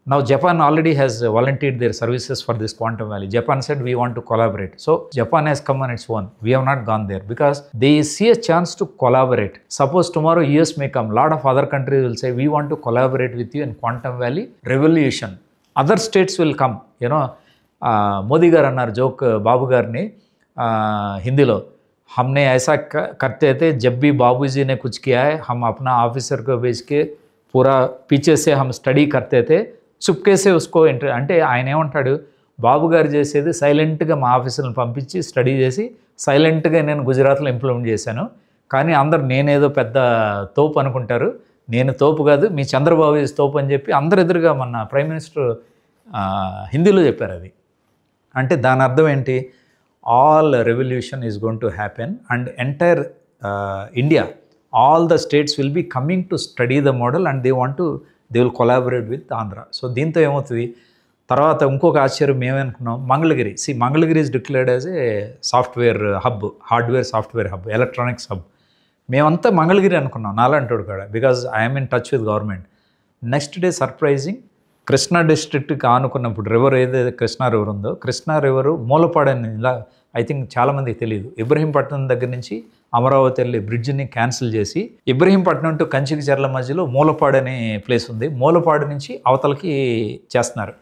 Now Japan already has volunteered their services for this quantum valley. Japan said we want to collaborate. So Japan has come on its own. We have not gone there because they see a chance to collaborate. Suppose tomorrow US may come, lot of other countries will say we want to collaborate with you in quantum valley revolution. Other states will come. Modi garu annar joke Babu garni हिंदीలో हमने ऐसा करते थे जब भी बाबूजी ने कुछ किया है हम अपना ऑफिसर को भेज के पूरा पीछे से हम स्टडी करते थे చుప్కేసే ఉస్కో అంటే ఆయన ఏమంటాడు బాబు గారు చేసేది సైలెంట్గా మా ఆఫీసులను పంపించి స్టడీ చేసి సైలెంట్గా నేను గుజరాత్లో ఇంప్లిమెంట్ చేశాను కానీ అందరు నేనేదో పెద్ద తోపు అనుకుంటారు నేను తోపు కాదు మీ చంద్రబాబు తోపు అని చెప్పి అందరు ఎదురుగా మన ప్రైమ్ మినిస్టర్ హిందీలో చెప్పారు అది అంటే దాని అర్థం ఏంటి all revolution is going to happen and entire India, all the states will be coming to study the model and they will collaborate with Andhra. So దీంతో ఏమవుతుంది తర్వాత ఇంకొక ఆశ్చర్యం ఏమనుకున్నాం Mangalagiri Mangalagiri is declared as a software hub hardware software hub electronics hub మేమంతా మంగళగిరి అనుకున్నాం నాలంటోడు కాడ because I'm in touch with government next day surprising Krishna డిస్ట్రిక్ట్కి ఆనుకున్నప్పుడు రివర్ ఏదైతే కృష్ణా రివర్ ఉందో కృష్ణా రివరు మూలపాడని ఇలా ఐ థింక్ చాలామందికి తెలియదు ఇబ్రహీంపట్నం దగ్గర నుంచి అమరావతి వెళ్ళి బ్రిడ్జిని క్యాన్సిల్ చేసి ఇబ్రహీంపట్నం టు కంచికి చెర్ల మధ్యలో మూలపాడు అనే ప్లేస్ ఉంది మూలపాడు నుంచి అవతలకి చేస్తున్నారు